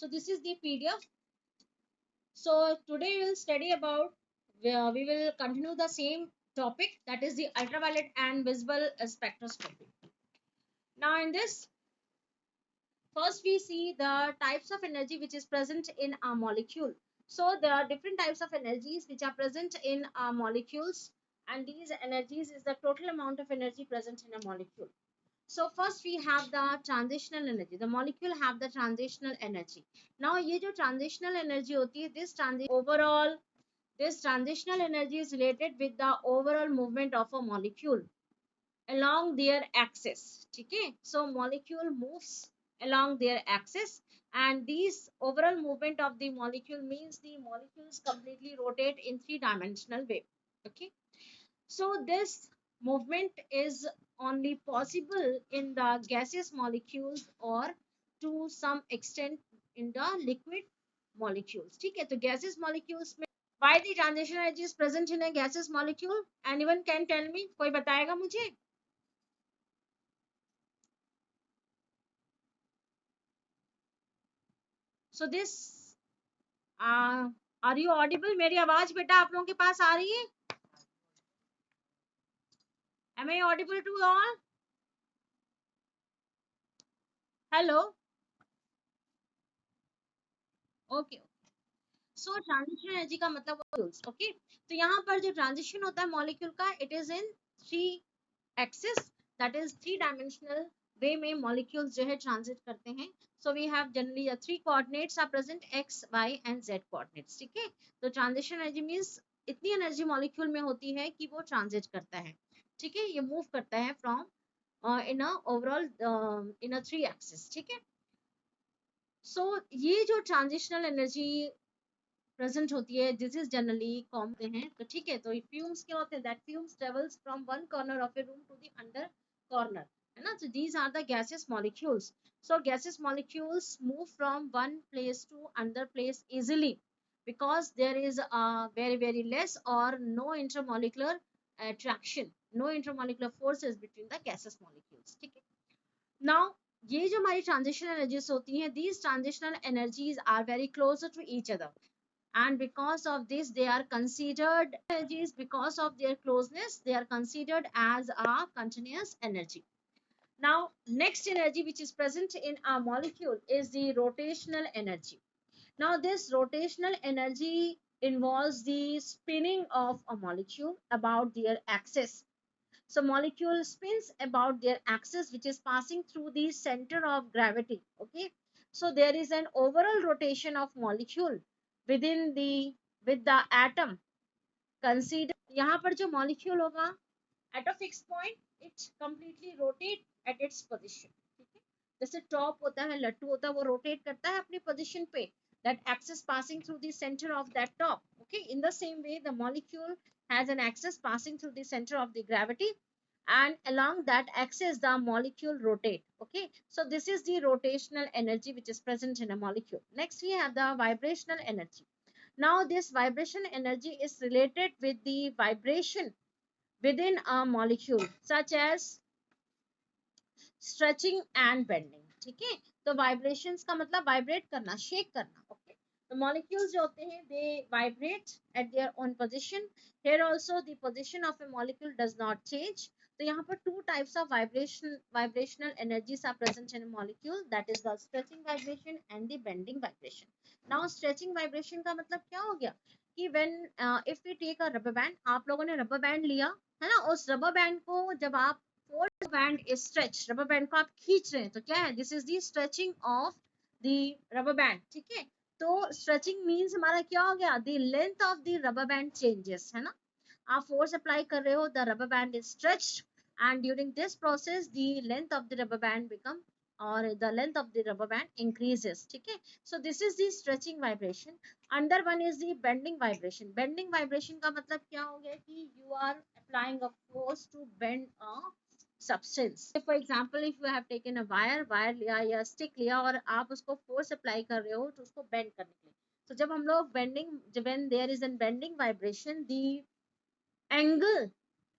So this is the PDF. So today we will study about, we will continue the same topic, that is the ultraviolet and visible spectroscopy. Now in this, first we see the types of energy which is present in a molecule. So there are different types of energies which are present in molecules, and these energies is the total amount of energy present in a molecule. So first we have the transitional energy. The molecule have the transitional energy. Now ये जो transitional energy होती है, this transitional energy is related with the overall movement of a molecule along their axis. ठीक है? So molecule moves along their axis, and these overall movement of the molecule means the molecules completely rotate in three-dimensional way. Okay? So this movement is only possible in the gaseous molecules or to some extent in the liquid molecules. ठीक है? तो gaseous molecules में why the transition energy is present in a gaseous molecule? Anyone can tell me? कोई बताएगा मुझे? So this, are you audible? मेरी आवाज बेटा आप लोगों के पास आ रही है? Am I audible to all? Hello? Okay. So transition energy का मतलब मॉलिक्यूल्स. ओके, तो यहाँ पर जो ट्रांजिशन होता है मॉलिक्यूल का, it is in three axis, that is three dimensional way में मॉलिक्यूल्स जो है ट्रांजिट करते हैं. So we have generally three coordinates are present, X Y and Z coordinates. ठीक है, तो ट्रांजिशन एनर्जी मींस इतनी एनर्जी मॉलिक्यूल में होती है कि वो ट्रांजिट करता है. ठीक है, ये मूव करता है from in a overall in a three axis. ठीक है, सो ये जो ट्रांजिशनल एनर्जी प्रेजेंट होती है, दिस इज जनरली कॉमन है. तो ठीक है, तो फ्यूम्स क्या होते हैं, that fumes travels from one corner of a room to the other corner, है ना. so these are the gaseous molecules. So gaseous molecules move from one place to another place easily because there is a very less or no intermolecular attraction, no intermolecular forces between the gaseous molecules. ठीक है, now ये जो हमारी transitional energies होती हैं, these transitional energies are very closer to each other, and because of this they are considered energies. Because of their closeness they are considered as a continuous energy. Now next energy which is present in a molecule is the rotational energy. Now this rotational energy involves the spinning of a molecule about their axis. So molecule spins about their axis which is passing through the center of gravity. Okay, so there is an overall rotation of molecule within the with the atom. Consider यहाँ पर जो molecule होगा at a fixed point, it completely rotate at its position. ठीक है, जैसे top होता है, लट्टू होता है, वो रोटेट करता है अपनी पोजीशन पे, that axis passing through the center of that top. Okay, in the same way the molecule has an axis passing through the center of the gravity, and along that axis the molecule rotate. Okay, so this is the rotational energy which is present in a molecule. Next we have the vibrational energy. Now this vibration energy is related with the vibration within a molecule such as stretching and bending. ठीक है, तो vibrations का मतलब vibrate करना, shake करना. Okay, the molecules जो होते हैं they vibrate at their own position. Here also the position of a molecule does not change. तो यहाँ पर two types of vibrational energies are present in a molecule, that is the stretching vibration and the bending vibration. Now stretching vibration का मतलब क्या हो गया कि when if we take a rubber band, आप लोगों ने rubber band लिया है ना, उस rubber band को जब आप band is stretched, rubber band को आप खींच रहे हैं तो क्या है, this is the stretching of the rubber band. ठीक है, तो stretching means हमारा क्या हो गया, the length of the rubber band changes, है ना. आप force apply कर रहे हो, the rubber band is stretched, and during this process the length of the rubber band become, or the length of the rubber band increases. ठीक है, so this is the stretching vibration. Under one is the bending vibration. Bending vibration का मतलब क्या हो गया कि you are applying a force to bend a substance. For example, if you have taken a wire लिया या stick लिया और आप उसको force apply कर रहे हो तो उसको bend करने के लिए, तो जब हम लोग bending, when there is a bending vibration, the angle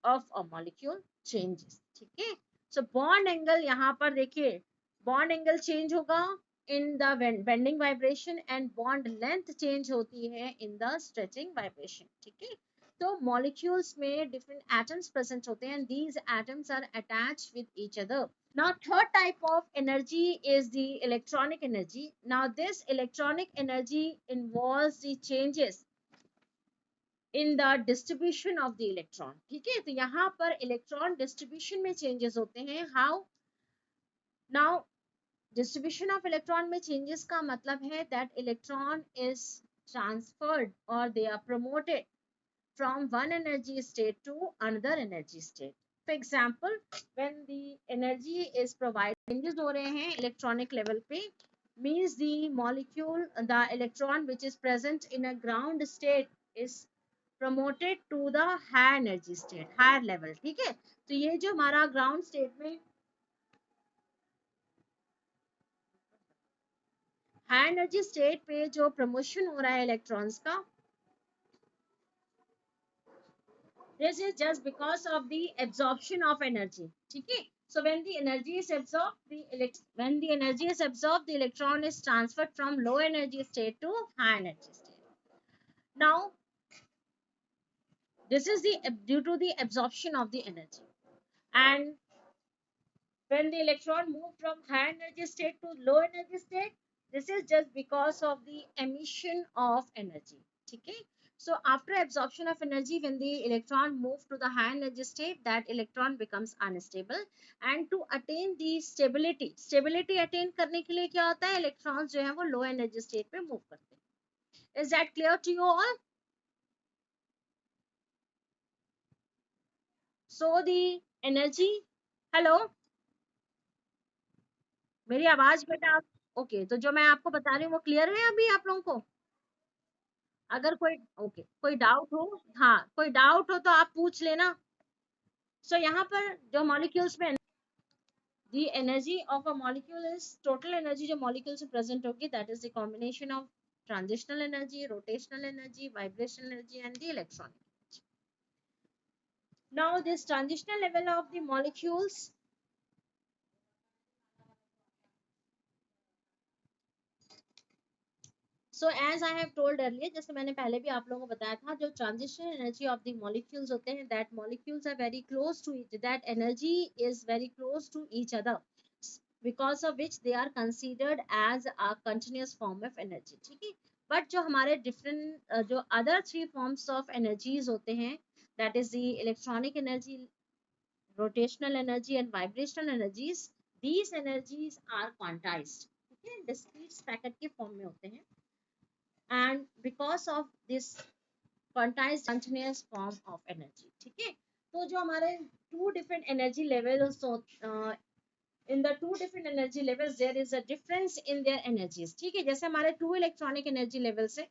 of a molecule changes. ठीक है, so bond angle यहाँ पर देखिए, bond angle change होगा in the bending vibration and bond length change होती है in the stretching vibration. ठीक है, तो molecules में different atoms present होते हैं and these atoms are attached with each other. Now third type of energy is the electronic energy. Now this electronic energy involves the changes in the distribution of the electron. ठीक है, तो यहाँ पर electron distribution में changes होते हैं. How? Now distribution of electron में changes का मतलब है that electron is transferred or they are promoted from one energy state to another energy state. For example, when the energy is provided, changes हो रहे हैं electronic level पे, means the molecule, the electron which is present in a ground state is promoted to the higher energy state, higher level. ठीक है, तो ये जो हमारा ground state में हाई एनर्जी स्टेट पे जो प्रमोशन हो रहा है इलेक्ट्रॉन्स का, this is just because of the absorption of energy. ठीक है, so when the energy is absorbed, when the energy is absorbed, the electron is transferred from low energy state to high energy state. Now this is the due to the absorption of the energy, and when the electron move from high energy state to low energy state, this is just because of the emission of energy. Okay, so after absorption of energy, when the electron move to the high energy state, that electron becomes unstable, and to attain the stability attain करने के लिए क्या होता है, electrons जो है वो low energy state पे move करते हैं. Is that clear to you all? So the energy, hello, मेरी आवाज बेटा आप ओके, तो जो मैं आपको बता रही हूँ वो क्लियर है अभी आप लोगों को? अगर कोई ओके कोई डाउट हो, हाँ कोई डाउट हो तो आप पूछ लेना. सो यहाँ पर जो मॉलिक्यूल्स में the energy of a molecule is total energy जो molecules में present होगी, that is the combination of transitional energy, rotational energy, vibrational energy and the electronic energy. Now this transitional level of the molecules, so as I have told earlier, जैसे मैंने पहले भी आप लोगों को बताया था, जो transitional energy of the molecules होते हैं, that molecules are very close to each, that energy is very close to each other, because of which they are considered as a continuous form of energy. ठीक है, but जो हमारे different जो other three forms of energies होते हैं, that is the electronic energy, rotational energy and vibrational energies, these energies are quantized. ठीक है, discrete packet के form में होते हैं, and because of this quantized continuous form of energy. ठीक है, तो जो हमारे two different energy levels, so in the two different energy levels there is a difference in their energies. ठीक है, जैसे हमारे two electronic energy levels है,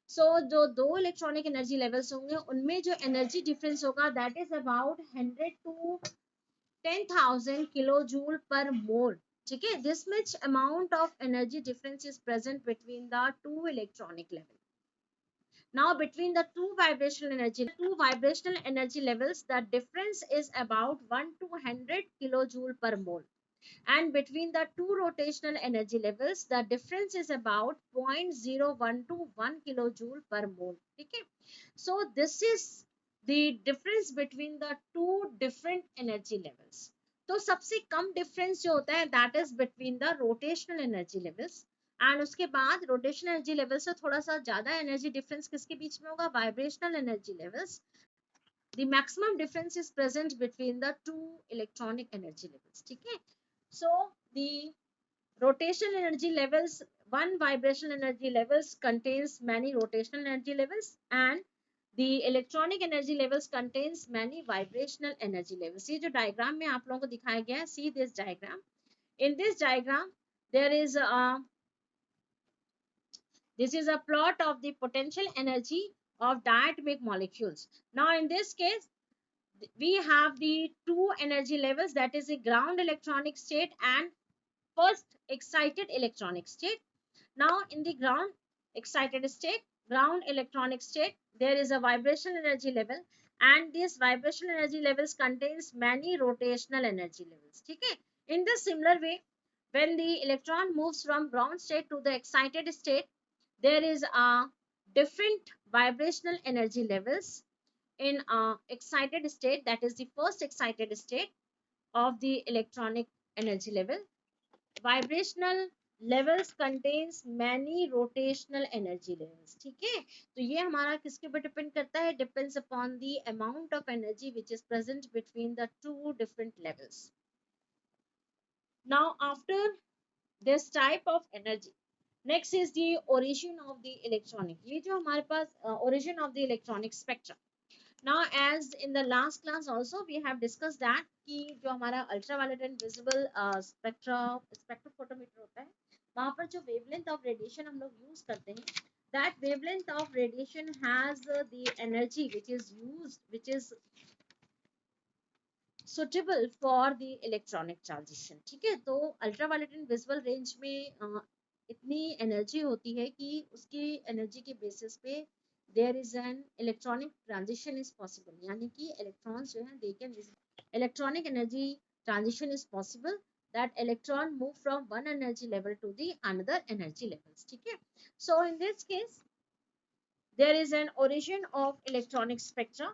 so जो दो electronic energy levels होंगे उनमें जो energy difference होगा, that is about 100 to 10,000 kilojoule per mole. ठीक है, this much amount of energy difference is present between the two electronic levels. Now between the two vibrational energy levels, the difference is about 1 to 100 kilojoule per mole. And between the two rotational energy levels, the difference is about 0.01 to 1 kilojoule per mole. Okay, so this is the difference between the two different energy levels. तो सबसे कम difference जो होता है, that is between the rotational energy levels, and उसके बाद rotational energy levels से थोड़ा सा ज्यादा energy difference किसके बीच में होगा, vibrational energy levels. The maximum difference is present between the two electronic energy levels. ठीक है, so the rotational energy levels, one vibrational energy levels contains many rotational energy levels, and the electronic energy levels contains many vibrational energy levels. ये जो diagram में आप लोगों को दिखाया गया है, see this diagram. In this diagram, there is this is a plot of the potential energy of diatomic molecules. Now in this case, we have the two energy levels, that is the ground electronic state and first excited electronic state. Now in the ground excited state, ground electronic state, there is a vibrational energy level, and this vibrational energy levels contains many rotational energy levels. ठीक है, in the similar way, when the electron moves from ground state to the excited state, there is a different vibrational energy levels in a excited state, that is the first excited state of the electronic energy level. Vibrational levels contains many rotational energy levels. ठीक है, तो ये हमारा किसके ऊपर depend करता है? Depends upon the amount of energy which is present between the two different levels. Now after this type of energy, next is the origin of the electronic. ये जो हमारे पास origin of the electronic spectrum. Now as in the last class also we have discussed that कि जो हमारा ultraviolet and visible spectrophotometer होता है, वहाँ पर जो wavelength of radiation हम लोग use करते हैं, that wavelength of radiation has the energy which is used, which is suitable for the electronic transition. ठीक है, तो ultraviolet and visible range में इतनी एनर्जी होती है कि उसकी एनर्जी के बेसिस पे there is an electronic transition is possible, यानी कि इलेक्ट्रॉन्स जो है they can electronic energy transition is possible, that electron move from one energy level to the another energy levels. ठीक है, so in this case there is an origin of electronic spectra.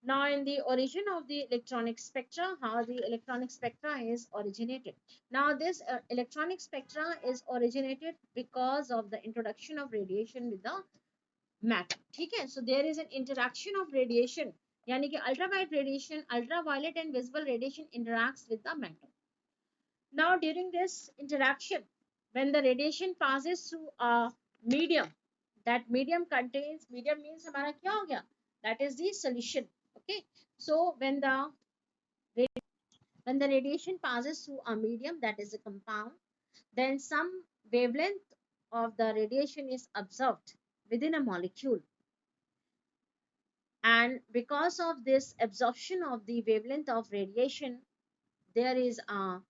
Now in the origin of the electronic spectra, how the electronic spectra is originated. Now this electronic spectra is originated because of the introduction of radiation with the matter. ठीक है, so there is an interaction of radiation, यानी कि ultraviolet radiation, ultraviolet and visible radiation interacts with the matter. Now during this interaction, when the radiation passes through a medium, that medium contains, medium means हमारा क्या हो गया, that is the solution. Okay, so when the radiation passes through a medium, that is a compound, then some wavelength of the radiation is observed within a molecule, and because of this absorption of the wavelength of radiation, there is a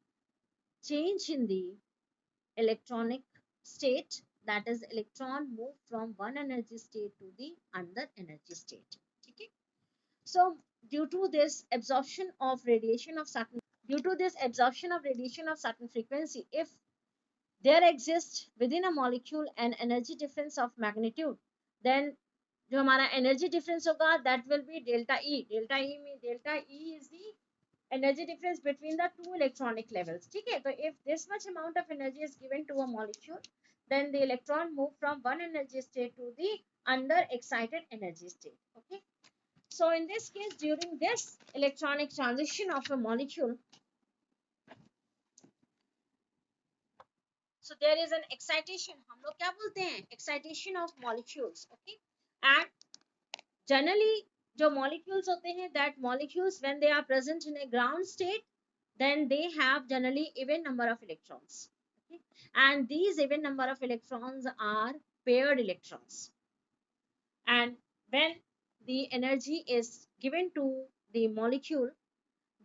change in the electronic state, that is electron move from one energy state to the another energy state. Okay, so due to this absorption of radiation of certain, due to this absorption of radiation of certain frequency, if there exists within a molecule an energy difference of magnitude, then जो हमारा energy difference होगा, that will be delta E. Delta E में delta E is the energy difference between the two electronic levels. ठीक है, तो if this much amount of energy is given to a molecule, then the electron move from one energy state to the under excited energy state. Okay, so in this case, during this electronic transition of a molecule, so there is an excitation, हम लोग क्या बोलते हैं, excitation of molecules. Okay, and generally जो molecules होते हैं, that molecules when they are present in a ground state, then they have generally even number of electrons. Okay? And these even number of electrons are paired electrons. And when the energy is given to the molecule,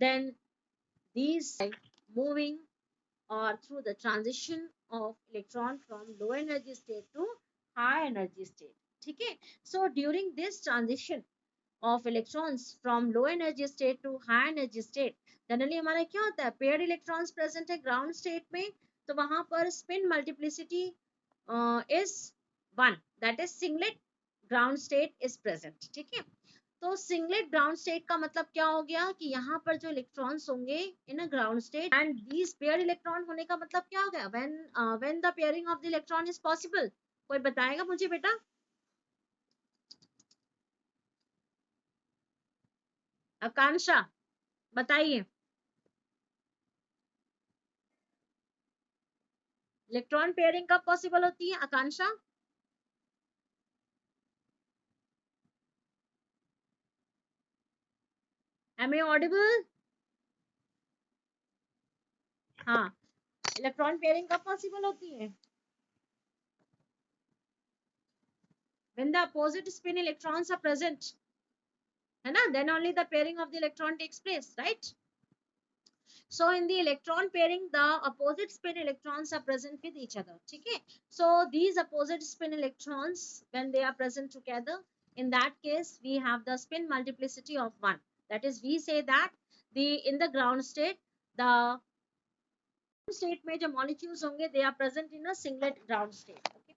then these moving or through the transition of electron from low energy state to high energy state. Okay? So during this transition of electrons from low energy state to high energy state, generally हमारा क्या होता है, paired electrons present है ground state में, तो वहां पर spin multiplicity is 1, that is singlet ground state is present. ठीक है, तो सिंगलेट ग्राउंड स्टेट का मतलब क्या हो गया कि यहाँ पर जो इलेक्ट्रॉन्स होंगे in a ground state and these paired electron होने का मतलब क्या हो गया, when the pairing of the electron is possible. कोई बताएगा मुझे बेटा? आकांक्षा बताइए, इलेक्ट्रॉन पेयरिंग कब पॉसिबल होती है आकांक्षा? Am I audible? हाँ, इलेक्ट्रॉन पेयरिंग कब पॉसिबल होती है? when the opposite spin electrons are present, है ना, then only the pairing of the electron takes place, right? So in the electron pairing, the opposite spin electrons are present with each other. ठीक है, so these opposite spin electrons, when they are present together, in that case we have the spin multiplicity of 1. That is, we say that the in the ground state, the state में जो molecules होंगे they are present in a singlet ground state. Okay.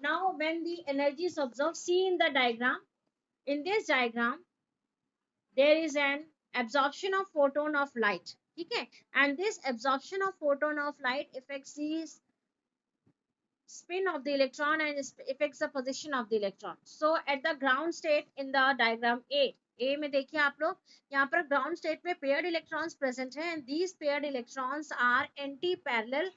Now when the energy is observed, see in the diagram. In this diagram there is an absorption of photon of light. ठीक है, and this absorption of photon of light affects the spin of the electron and affects the position of the electron. So at the ground state in the diagram A में देखिए आप लोग, यहाँ पर ground state में paired electrons present है, and these paired electrons are anti parallel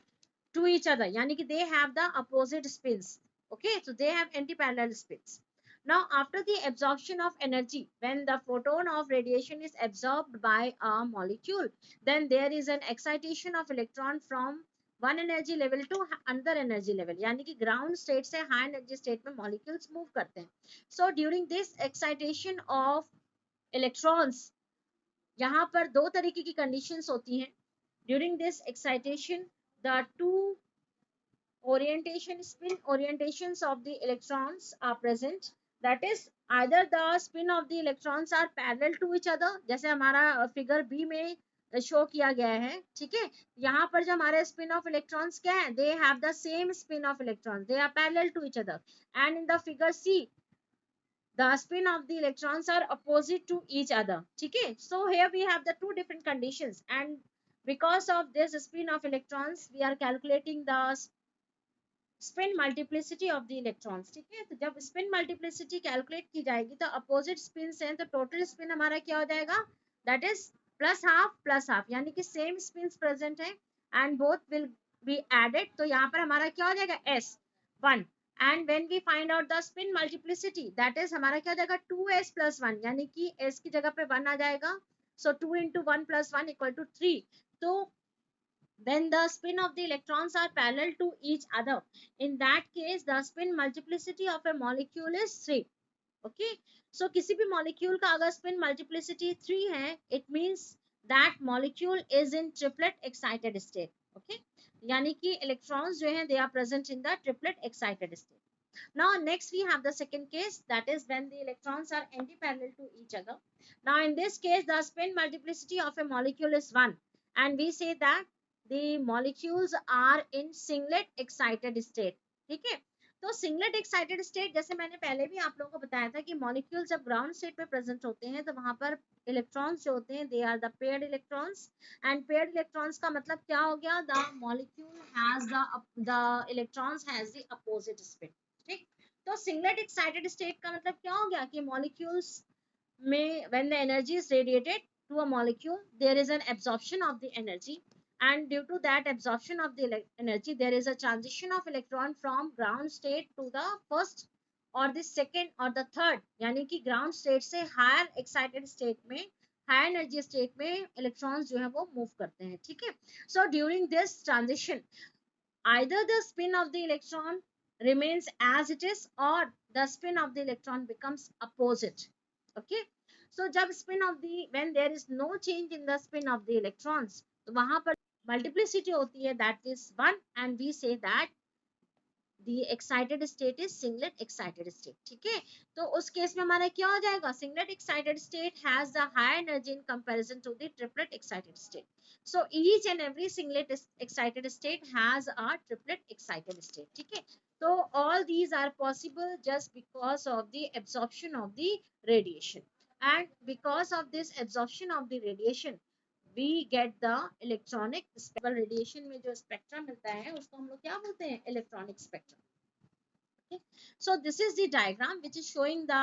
to each other, यानी कि they have the opposite spins. Okay, so they have anti parallel spins. Now after the absorption of energy, when the photon of radiation is absorbed by a molecule, then there is an excitation of electron from one energy level to another energy level, यानी कि ground state से high energy state में molecules move करते हैं. So during this excitation of electrons, यहाँ पर दो तरीके की conditions होती हैं. During this excitation, the two spin orientations of the electrons are present. That is, either the spin of the electrons are parallel to each other, जैसे हमारा figure B में शो किया गया है. ठीक है, यहाँ पर जो हमारे स्पिन ऑफ इलेक्ट्रॉन्स क्या है, they have the same spin of electrons, they are parallel to each other. And in the figure C, the spin of the electrons are opposite to each other. ठीक है, so here we have the two different conditions, and because of this spin of electrons we are calculating the spin multiplicity of the electrons. ठीक है, तो जब spin multiplicity calculate की जाएगी तो opposite spin हैं, तो टोटल स्पिन हमारा क्या हो जाएगा, दैट इज प्लस हाफ, यानी कि सेम स्पिन प्रेजेंट है and both will be added. तो यहाँ पर हमारा क्या हो जाएगा, S1. And when we find out the spin multiplicity, that is हमारा क्या हो जाएगा, 2s + 1, यानी कि s की जगह पे 1 आ जाएगा. सो 2 × 1 + 1 = 3. तो when the spin of the electrons are parallel to each other, in that case the spin multiplicity of a molecule is 3. Okay, so किसी भी molecule का अगर spin multiplicity 3 है, it means that molecule is in triplet excited state. Okay, यानी कि electrons जो हैं they are present in the triplet excited state. Now next we have the second case, that is when the electrons are anti-parallel to each other. Now in this case the spin multiplicity of a molecule is 1, and we say that the molecules are in singlet excited state. ठीक है, तो singlet excited state, जैसे मैंने पहले भी आप लोगों को बताया था कि मॉलिक्यूल जब ग्राउंड स्टेट में प्रेजेंट होते हैं तो वहां पर इलेक्ट्रॉन्स जो होते हैं they are the paired electrons. And paired electrons का मतलब क्या हो गया, the molecule has the electrons has the opposite spin. ठीक, तो सिंगलेट एक्साइटेड स्टेट का मतलब क्या हो गया कि मॉलिक्यूल्स में when the energy is radiated to a molecule, there is an absorption of the energy, and due to that absorption of the energy there is a transition of electron from ground state to the first or the second or the third, यानी कि ground state से higher excited state में, higher energy state में electrons जो है वो move करते हैं. ठीक है, so during this transition either the spin of the electron remains as it is or the spin of the electron becomes opposite. Okay, so जब spin of the, when there is no change in the spin of the electrons, तो वहां पर multiplicity होती है, that is 1, and we say that the excited state is singlet excited state. ठीक है, तो उस केस में हमारा क्या हो जाएगा, singlet excited state has the higher energy in comparison to the triplet excited state. So each and every singlet excited state has a triplet excited state. ठीक है, so all these are possible just because of the absorption of the radiation, and because of this absorption of the radiation we get the electronic spectrum. radiation में जो spectrum मिलता है उसको हम लोग क्या बोलते हैं, electronic spectrum. Okay, so this is the diagram which is showing the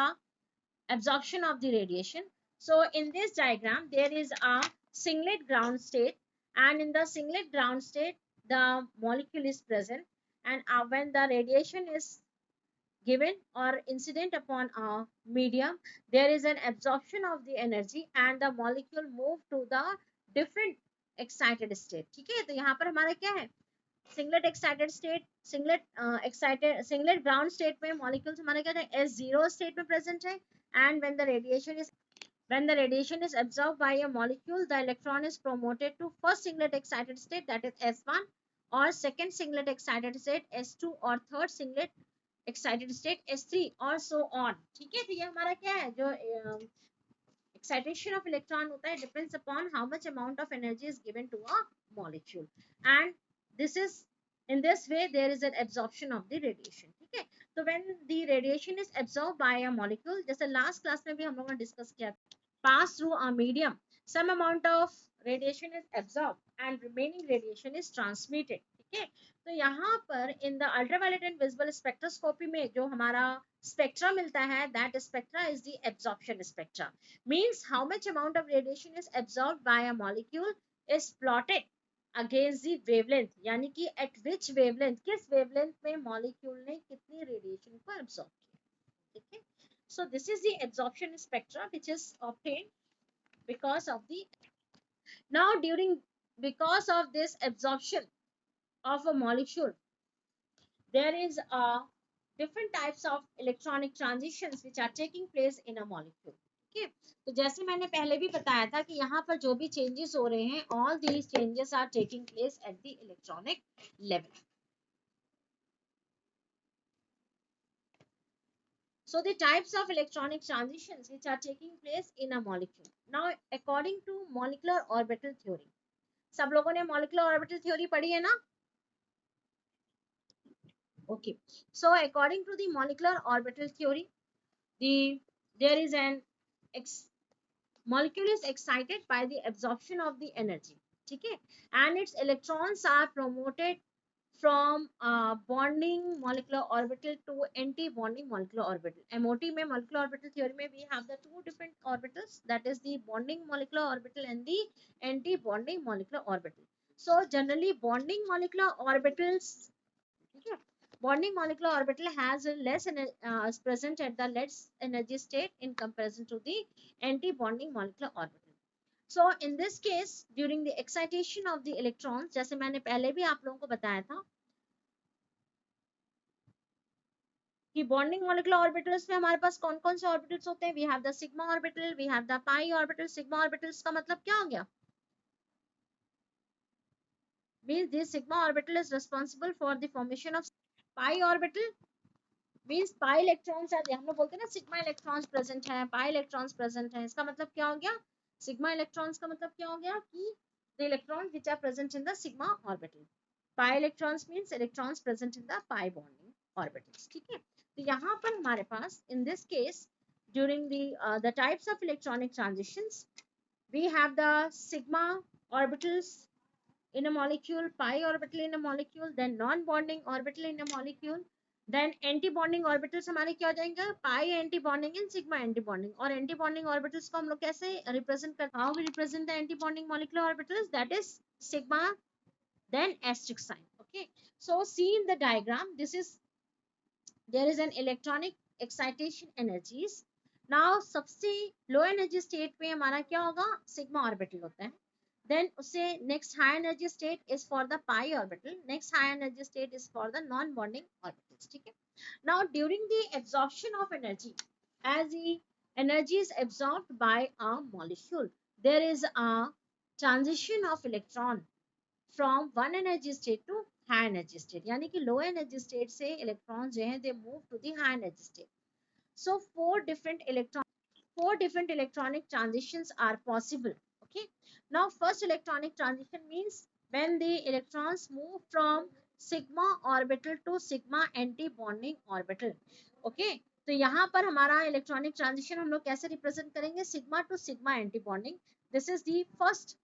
absorption of the radiation. So in this diagram there is a singlet ground state, and in the singlet ground state the molecule is present, and when the radiation is given or incident upon a medium, there is an absorption of the energy and the molecule move to the different excited state. ठीक है, तो यहाँ पर हमारा क्या है, singlet excited state, singlet ground state में molecules हमारे क्या है, S0 स्टेट में प्रेजेंट है, and when the radiation is, when the radiation is absorbed by a molecule, the electron is promoted to first singlet excited state, that is S1, or second singlet excited state S2, or third singlet excited state S3, or so on. ठीक है, तो ये हमारा क्या है, जो excitation of electron होता है depends upon how much amount of energy is given to a molecule. And this is, in this way there is an absorption of the radiation. ठीक है, तो when the radiation is absorbed by a molecule, जैसे last class में भी हम लोगों ने discuss किया, pass through a medium, some amount of radiation is absorbed and remaining radiation is transmitted. ठीक है, तो यहाँ पर in the ultraviolet and visible spectroscopy में जो हमारा spectra मिलता है, that spectra is the absorption spectra, means how much amount of radiation is absorbed by a molecule is plotted against the wavelength, यानी कि एट विच वेवलेंथ, किस wavelength में molecule ने कितनी रेडिएशन को एब्सॉर्ब किया. ठीक है, so this is the absorption spectra which is obtained because of the, now during, because of this absorption of a molecule there is a different types of electronic transitions which are taking place in a molecule. Okay, तो जैसे मैंने पहले भी बताया था कि यहाँ पर जो भी चेंजेस हो रहे हैं, all these changes are taking place at the electronic level. So the types of electronic transitions which are taking place in a molecule. Now according to molecular orbital theory, सब लोगों ने molecular orbital theory पढ़ी है ना? Okay, so according to the molecular orbital theory, there is an molecule is excited by the absorption of the energy. ठीक है, and its electrons are promoted from bonding molecular orbital to anti-bonding molecular orbital. MOT में molecular orbital theory में we have the two different orbitals, that is the bonding molecular orbital and the anti-bonding molecular orbital. So generally bonding molecular orbitals, okay, bonding molecular orbital has a less is present at the less energy state in comparison to the anti-bonding molecular orbital. So in this case during the excitation of the electrons, जैसे मैंने पहले भी आप लोगों को बताया था कि बॉन्डिंग मॉलिक्यूलर ऑर्बिटल्स में हमारे पास कौन कौन से ऑर्बिटल्स होते हैं. We have the sigma orbital, we have the pi orbital. Sigma orbitals का मतलब क्या हो गया, means this sigma orbital is responsible for the formation of pi orbital, means pi electrons are, हम लोग बोलते हैं ना सिग्मा इलेक्ट्रॉन्स प्रेजेंट है, पाई इलेक्ट्रॉन्स प्रेजेंट है. इसका मतलब क्या हो गया, सिग्मा इलेक्ट्रॉन्स का मतलब क्या हो गया कि the electrons which are present in the sigma orbital. Pi electrons means electrons present in the pi bonding orbitals. ठीक है, तो यहाँ पर हमारे पास in this case during the types of electronic transitions we have the sigma orbitals in a molecule, pi orbital in a molecule, then non-bonding orbital in a molecule, then anti-bonding orbitals हमारे क्या हो जाएंगे, pi anti-bonding and sigma anti-bonding. और anti-bonding orbitals को हम लोग कैसे represent करते हैं, how we represent the anti-bonding molecular orbitals, that is sigma then asterisk sign. Okay, so see in the diagram, this is, there is an electronic excitation energies. Now सबसे low energy state में हमारा क्या होगा, sigma orbital होता है. Then उससे next high energy state is for the pi orbital, next high energy state is for the non bonding orbitals. ठीक है, now during the absorption of energy, as the energy is absorbed by a molecule, there is a transition of electron from one energy state to high energy state, यानी कि low energy state से electrons जो हैं they move to the high energy state. So four different electronic transitions are possible. Okay, now first electronic transition means when the electrons move from sigma orbital to sigma anti-bonding orbital. Okay, तो यहाँ पर हमारा electronic transition हम लोग कैसे represent करेंगे, sigma to sigma anti bonding. This is the first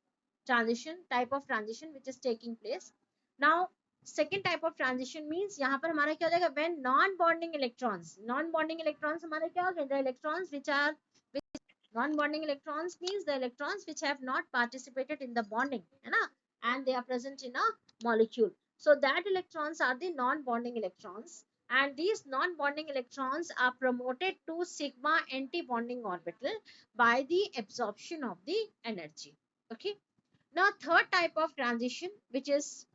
transition, type of transition which is taking place. Now second type of transition means यहाँ पर हमारा क्या हो जाएगा, when non-bonding electrons हमारे क्या हो गए, the electrons which are non-bonding electrons means the electrons which have not participated in the bonding, है ना, and they are present in a molecule. So that electrons are the non-bonding electrons, and these non-bonding electrons are promoted to sigma anti-bonding orbital by the absorption of the energy. Okay, now third type of transition which is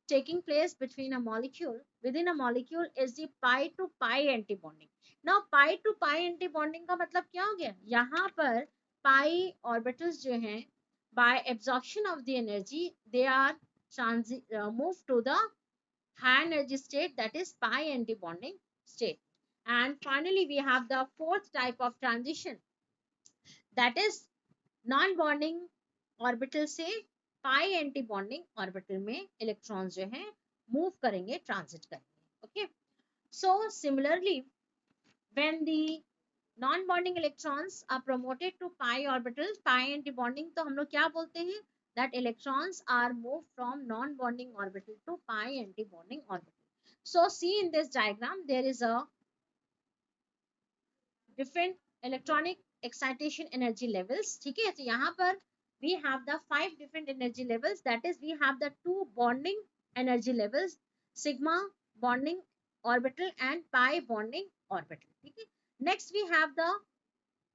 taking place between a molecule, within a molecule, is the pi to pi anti-bonding. Now pi to pi anti-bonding का मतलब क्या हो गया, यहाँ पर pi orbitals जो हैं by absorption of the energy they are moved to the high energy state, that is pi anti-bonding state. And finally we have the fourth type of transition, that is non-bonding orbital से pi anti bonding orbital में electrons जो है move करेंगे, transit करेंगे। Okay, so similarly when the non bonding electrons are promoted to pi orbital, pi anti bonding, तो हम लोग क्या बोलते हैं, that electrons are move from non bonding orbital to pi anti bonding orbital. So see in this diagram there is a different electronic excitation energy levels. ठीक है, तो यहाँ पर we have the 5 different energy levels, that is we have the 2 bonding energy levels, sigma bonding orbital and pi bonding orbital। ठीक है, next we have the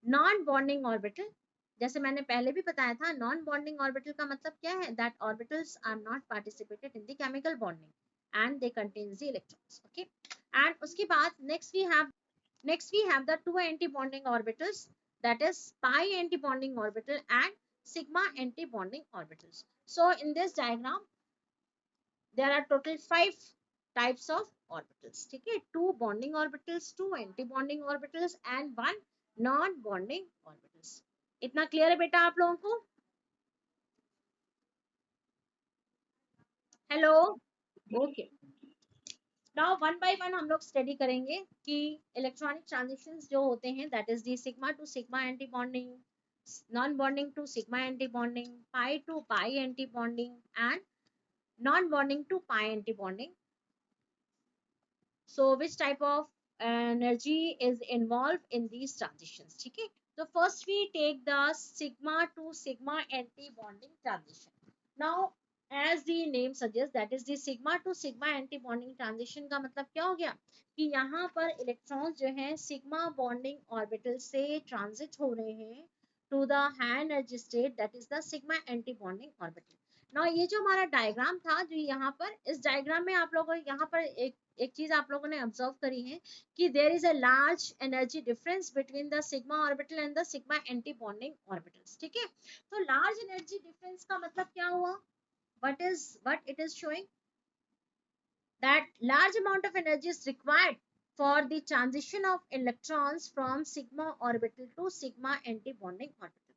non bonding orbital। जैसे मैंने पहले भी बताया था, नॉन बॉन्डिंग ऑर्बिटल का मतलब क्या है, that orbitals are not participated in the chemical bonding and they contain the electrons. Okay, and उसके बाद next we have the 2 anti-bonding orbitals, that is pi anti-bonding orbital and sigma anti-bonding orbitals। So in this diagram there are total 5 types of orbitals। ठीक है, 2 bonding orbitals, 2 anti-bonding orbitals and 1 non-bonding orbitals। इतना clear है बेटा आप लोगों को? Hello, okay. Now one by one हम लोग स्टडी करेंगे कि इलेक्ट्रॉनिक ट्रांजिशंस जो होते हैं, that is the sigma to sigma anti bonding, non bonding to sigma anti bonding, pi to pi anti bonding and non bonding to pi anti bonding. So which type of energy is involved in these transitions? ठीक है, so first we take the sigma to sigma anti bonding transition। Now as the name suggests, that is the sigma to sigma anti bonding transition का मतलब क्या हो गया कि यहाँ पर इलेक्ट्रॉन्स जो है सिग्मा बॉन्डिंग ऑर्बिटल से ट्रांजिट हो रहे हैं to the high energy state, that is the sigma anti bonding orbital. ना ये जो हमारा डायग्राम था, जो यहाँ पर इस डायग्राम में आप लोगों यहाँ पर एक चीज आप लोगों ने ऑब्जर्व करी है कि there is a large energy difference between the sigma orbital and the sigma anti bonding orbitals. ठीक है, तो लार्ज एनर्जी डिफरेंस का मतलब क्या हुआ, what it is showing, that large amount of energy is required for the transition of electrons from sigma orbital to sigma anti-bonding orbital।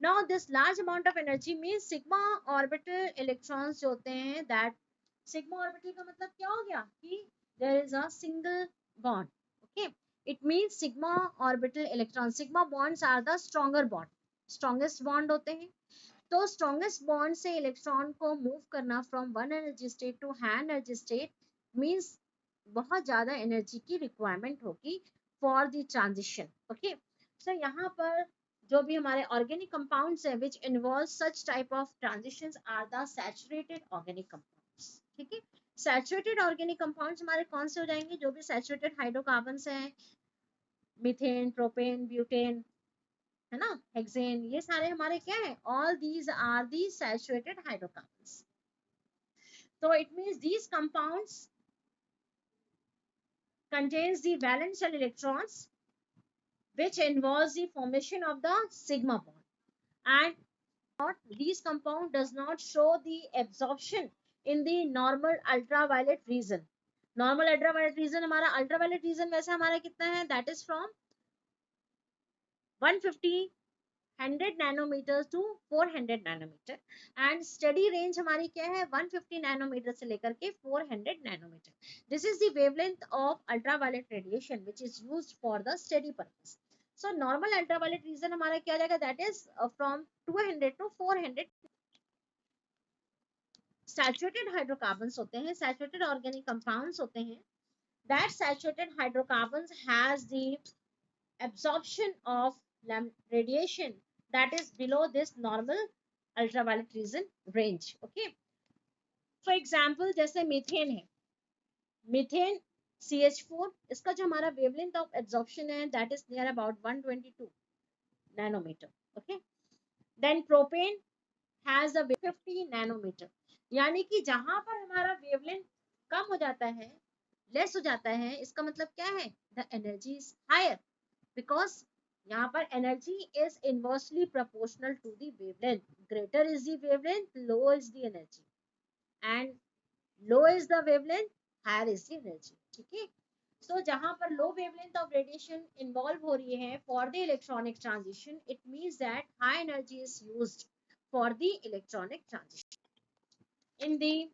Now this large amount of energy means sigma orbital electrons जो होते हैं, that sigma orbital का मतलब क्या हो गया कि there is a single bond। Okay, it means sigma orbital electrons, sigma bonds are the stronger bond, strongest bond होते हैं। तो स्ट्रॉन्गेस्ट बॉन्ड से इलेक्ट्रॉन को मूव करना from one energy state to high energy state means बहुत ज्यादा energy की requirement होगी for the transition. Okay, so यहाँ पर जो भी हमारे ऑर्गेनिक कंपाउंड्स है which involve such type of transitions are the saturated organic compounds. ठीक है, सैचुरेटेड ऑर्गेनिक कंपाउंड्स हमारे कौन से हो जाएंगे, जो भी सैचुरेटेड हाइड्रोकार्बन्स हैं, मीथेन, प्रोपेन, ब्यूटेन, है ना, हेक्सेन, ये सारे हमारे क्या है, all these are the saturated hydrocarbons. तो it means these compounds contains the valence shell electrons which involves the formation of the sigma bond, and these compound does not show the absorption in the normal ultraviolet region। normal ultraviolet region, हमारा ultraviolet region वैसे हमारा कितना है, that is from 150 100 nanometer to 400 nanometer, and study range हमारी क्या है, 150 nanometer से लेकर के 400 nanometer. This is the wavelength of ultraviolet radiation which is used for the study purpose. So normal ultraviolet region हमारा क्या जाएगा, that is from 200 to 400। Saturated hydrocarbons होते हैं, सैचुरेटेड ऑर्गेनिक कंपाउंड्स होते हैं, that saturated hydrocarbons has the absorption of radiation that is below this normal ultraviolet region range। okay, for example जैसे methane है, methane CH4, इसका जो हमारा wavelength of absorption है that is near about 122 nanometer. Okay, then propane has a 50 nanometer, यानी कि जहां पर हमारा वेवलेंथ कम हो जाता है, लेस हो जाता है, इसका मतलब क्या है, the energy is higher, because यहाँ पर energy is inversely proportional to the wavelength, greater is the wavelength, low is the energy, and low is the wavelength, higher is the energy। ठीक है, so जहाँ पर low wavelength of radiation involve हो रही है for the electronic transition, it means that high energy is used for the electronic transition। in the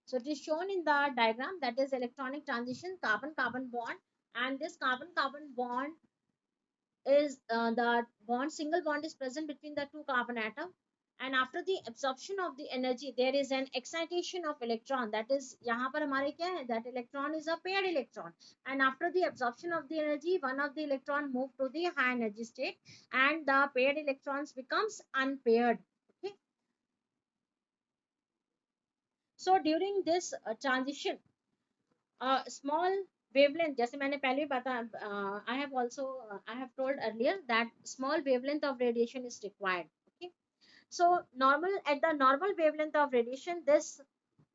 so it is shown in the diagram, that is electronic transition, carbon carbon bond, and this carbon carbon bond is the bond, single bond is present between the two carbon atom, and after the absorption of the energy there is an excitation of electron, that is यहाँ पर हमारे क्या है, that electron is a paired electron, and after the absorption of the energy one of the electron move to the high energy state and the paired electrons becomes unpaired. Okay, so during this transition small wavelength, जैसे मैंने पहले बता I have told earlier that small wavelength of radiation is required. Okay, so normal, at the normal wavelength of radiation this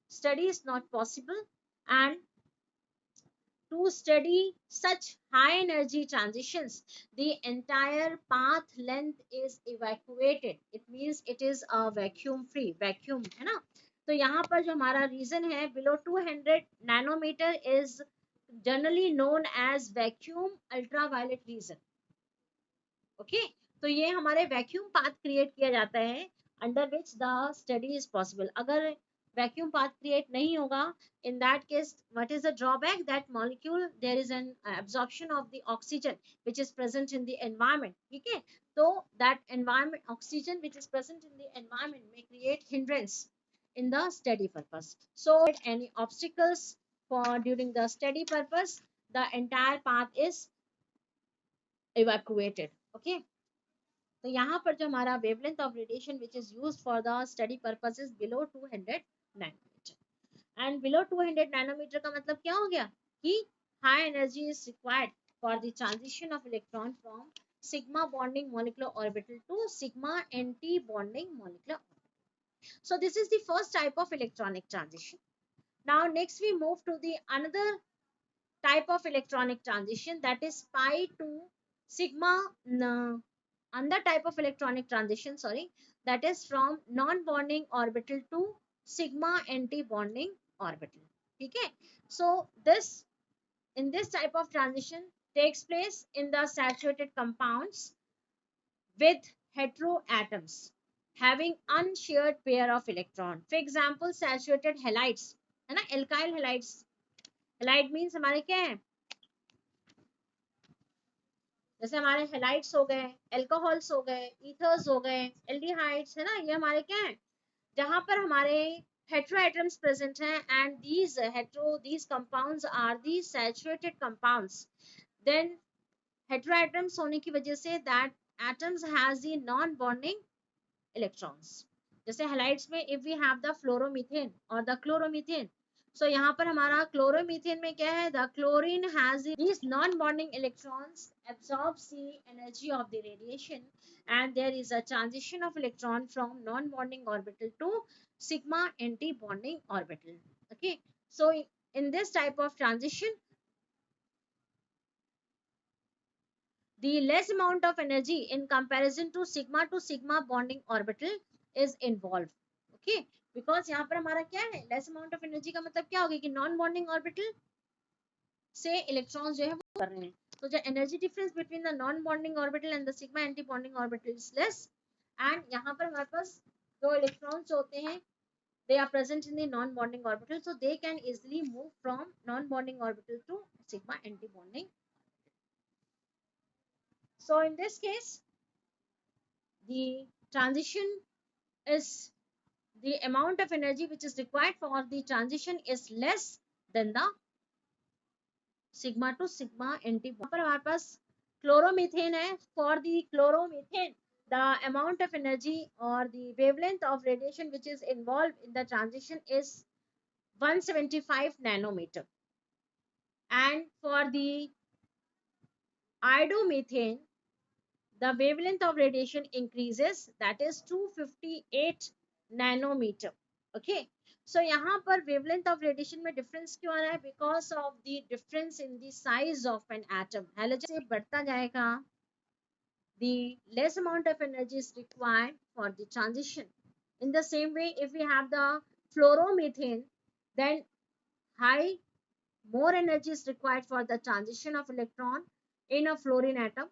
study is not possible, and to study such high energy transitions the entire path length is evacuated, it means it is a vacuum free, vacuum है ना. तो यहाँ पर जो हमारा reason है below 200 nanometer is generally known as vacuum ultraviolet region. Okay, तो ये हमारे वैक्यूम पाथ क्रिएट किया जाता है under which the study is possible. अगर वैक्यूम पाथ क्रिएट नहीं होगा, in that case what is the drawback, that molecule there is an absorption of the oxygen which is present in the environment. ठीक है, तो that environment oxygen which is present in the environment may create hindrance in the study purpose. So any obstacles for during the study purpose, the entire path is evacuated. Okay, तो यहाँ पर जो हमारा wavelength of radiation which is used for the study purposes below 200 nanometer, and below 200 nanometer का मतलब क्या हो गया कि high energy is required for the transition of electron from sigma bonding molecular orbital to sigma anti bonding molecular orbital. So this is the first type of electronic transition. Now next we move to the another type of electronic transition, that is pi to sigma another type of electronic transition, sorry, that is from non-bonding orbital to sigma anti-bonding orbital. Okay, so this in this type of transition takes place in the saturated compounds with heteroatoms having unshared pair of electron. For example, saturated halides है ना, alkyl halides. halide means हमारे क्या है, जैसे हमारे halides हो गए, alcohols हो गए, ईथर्स हो गए, एल्डिहाइड्स है ना, ये हमारे क्या है, जहां पर हमारे हेटेरोएटम्स प्रेजेंट हैं, and these compounds are the saturated compounds. Then heteroatoms होने की वजह से that atoms has the non bonding electrons. जैसे हेलाइड्स में if we have the fluoromethane or the chloromethane, so यहाँ पर हमारा क्लोरोमीथेन में क्या है, the chlorine has these non-bonding electrons absorbs the energy of the radiation, and there is a transition of electron from non-bonding orbital to sigma anti-bonding orbital. Okay, so in this type of transition the less amount of energy in comparison to sigma bonding orbital is involved. Okay, because यहाँ पर हमारा क्या है, less amount of energy का मतलब क्या होगा कि नॉन बॉन्डिंग ऑर्बिटल से इलेक्ट्रॉन्स जो है वो कर रहे हैं, तो जो energy difference between the non bonding orbital and the sigma anti bonding orbital is less, and यहाँ पर हमारे पास दो इलेक्ट्रॉन्स होते हैं, they are present in the non-bonding orbital, so they can easily move from non-bonding orbital to sigma anti-bonding. So in this case the transition is the amount of energy which is required for the transition is less than the sigma to sigma anti. पर हमारे पास chloromethane है, for the chloromethane the amount of energy or the wavelength of radiation which is involved in the transition is 175 nanometer, and for the iodomethane the wavelength of radiation increases, that is 258 nanometer. Okay, so यहाँ पर wavelength of radiation में difference क्यों आ रहा है, because of the difference in the size of an atom. halogen से बढ़ता जाएगा, the less amount of energy is required for the transition. In the same way, if we have the fluoromethane, then more energy is required for the transition of electron in a fluorine atom.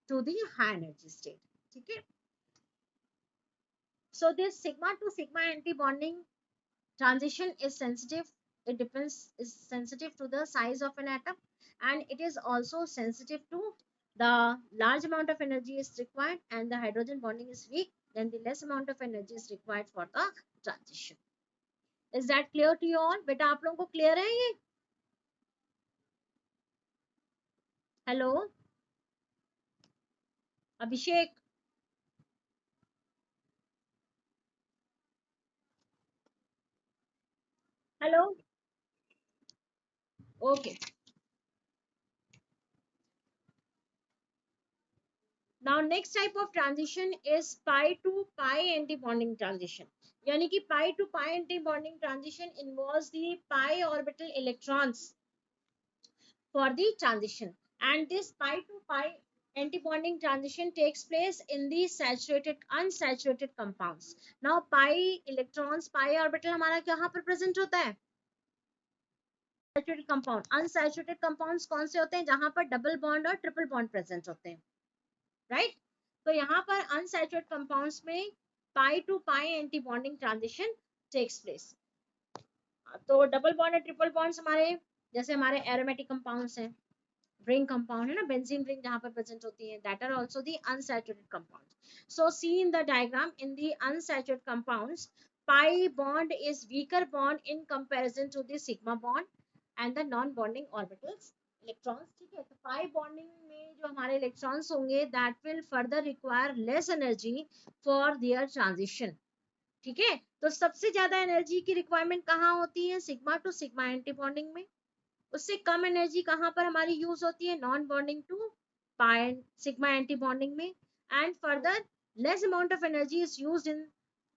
to the high energy state. ठीक है. So this sigma to sigma anti-bonding transition is sensitive. It depends, is sensitive to the size of an atom, and it is also sensitive to the large amount of energy is required and the hydrogen bonding is weak, then the less amount of energy is required for the transition. Is that clear to you all? बेटा आप लोगों को clear है ये? Hello, Abhishek. Hello. Okay. Now next type of transition is pi to pi anti-bonding transition. यानी कि pi to pi anti-bonding transition involves the pi orbital electrons for the transition, and this pi to pi anti-bonding transition takes place in the saturated unsaturated compounds. Now pi electrons, pi orbital हमारा कहाँ पर present होता है? Saturated compound. Unsaturated compounds कौन से होते हैं? जहाँ पर double bond और triple bond present होते हैं, right? तो यहाँ पर unsaturated compounds में pi to pi anti-bonding transition takes place. तो double bond और triple bonds हमारे जैसे हमारे aromatic compounds हैं, ring compound है ना, benzene ring जहाँ पर present होती है, that are also the unsaturated compounds. So see in the diagram, in the unsaturated compounds, pi bond is weaker bond in comparison to the sigma bond and the non-bonding orbitals electrons. ठीक है, तो pi bonding में जो हमारे electrons होंगे, that will further require less energy for their transition. ठीक है, तो सबसे ज्यादा एनर्जी की रिक्वायरमेंट कहाँ होती है? Sigma to sigma anti bonding में. उससे कम एनर्जी कहाँ पर हमारी यूज होती है? Non bonding to pi sigma anti bonding में. And further less amount of energy is used in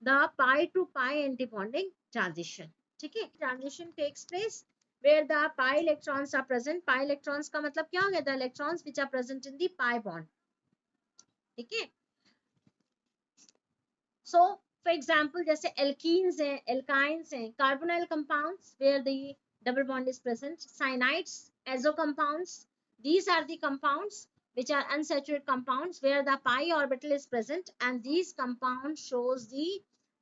the pi to pi anti bonding transition. ठीक है, transition takes place where the pi electrons are present. pi electrons का मतलब क्या हो गया? The electrons which are present in the pi bond. ठीक है, so for example जैसे alkenes हैं, alkynes हैं, carbonyl compounds where the double bond is present, cyanides, azo compounds, these are the compounds which are unsaturated compounds where the pi orbital is present, and these compounds shows the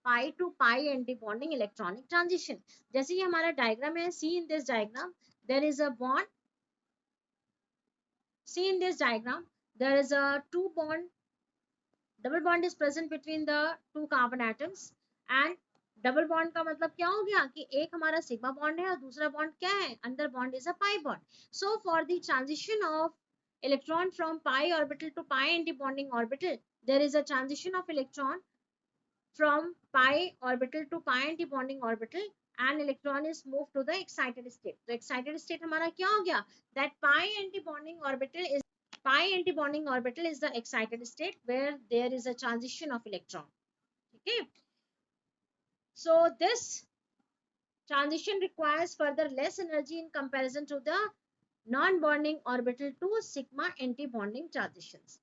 pi to pi anti-bonding electronic transition. जैसे ये हमारा diagram है, see in this diagram there is a bond, see in this diagram there is a two bond, double bond is present between the two carbon atoms, and double bond का मतलब क्या हो गया कि एक हमारा सिग्मा बॉन्ड है और दूसरा बॉन्ड क्या है? अंदर bond is a pi bond. So for the transition of electron from pi orbital to pi anti-bonding orbital, there is a transition of electron from pi orbital to pi anti-bonding orbital, and electron is moved to the excited state. तो excited state हमारा क्या हो गया? That pi anti-bonding orbital is, pi anti-bonding orbital is the excited state where there is a transition of electron. Okay, so this transition requires further less energy in comparison to the non-bonding orbital to sigma anti-bonding transitions.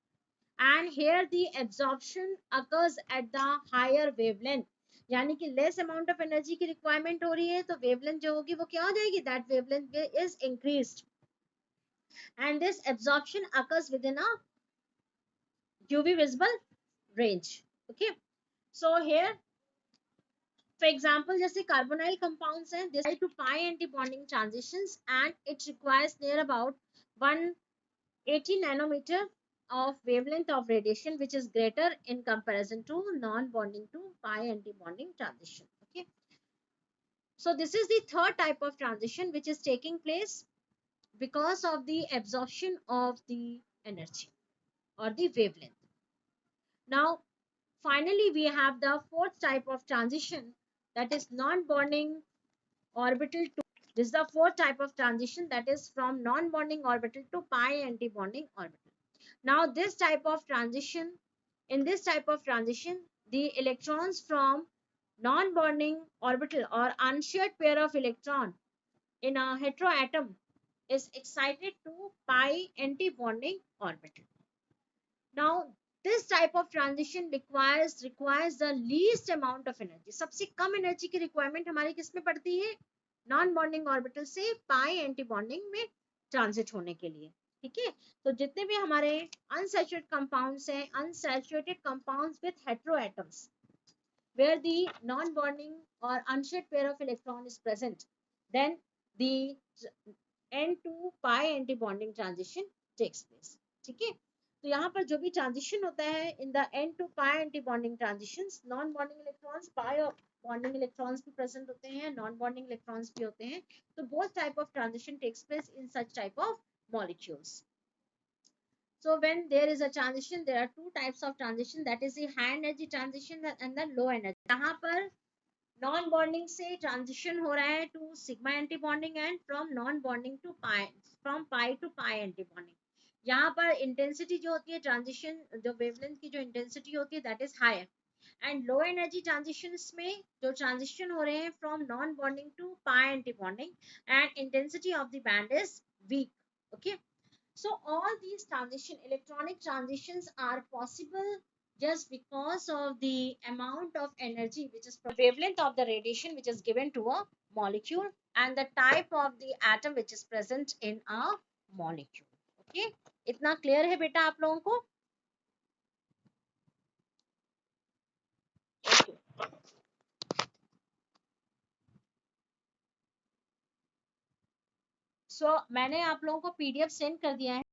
And here the absorption occurs at the higher wavelength. यानी कि less amount of energy की requirement हो रही है, तो wavelength जो होगी वो क्या हो जाएगी? That wavelength is increased, and this absorption occurs within a UV visible range. Okay, so here for example जैसे carbonyl compounds हैं, this to pi anti-bonding transitions, and it requires near about 180 nanometer of wavelength of radiation, which is greater in comparison to non-bonding to pi anti-bonding transition. Okay, so this is the third type of transition which is taking place because of the absorption of the energy or the wavelength. Now finally we have the fourth type of transition, that is non-bonding orbital to, this is the fourth type of transition, that is from non-bonding orbital to pi anti-bonding orbital. Now this type of transition, in this type of transition, the electrons from non-bonding orbital or unshared pair of electron in a heteroatom is excited to pi anti-bonding orbital. Now this type of transition requires the least amount of energy. सबसे कम energy की requirement हमारी किस में पड़ती है? non bonding orbital से pi anti bonding में transit होने के लिए. ठीक है। तो जितने भी हमारे अनसैचुरेटेड कंपाउंड्स हैं, unsaturated compounds with hetero atoms where the non-bonding or unshared pair of electron is present, then the n2 pi anti-bonding transition takes place. ठीक है। तो यहाँ पर जो भी ट्रांजिशन होता है in the n2 pi anti-bonding transitions, non-bonding electrons, pi bonding electrons भी present होते हैं, non-bonding electrons भी होते हैं. तो both type of transition takes place in such type of molecules. So when there is a transition, there are two types of transition, that is the high energy transition and the low energy. यहाँ पर non bonding से transition हो रहा है to sigma anti bonding and from non bonding to pi, from pi to pi anti bonding. यहाँ पर intensity जो होती है ट्रांजिशन, जो वेवलेंथ की जो इंटेंसिटी होती है that is higher. And low energy transitions में जो ट्रांजिशन हो रहे हैं from non bonding to pi anti bonding and intensity of the band is weak. Okay. So all these electronic transitions are possible just because of the amount of energy which is wavelength of the radiation which is given to a molecule and the type of the atom which is present in a molecule. Okay, इतना clear है बेटा आप लोगों को? Okay. So मैंने आप लोगों को PDF सेंड कर दिया है.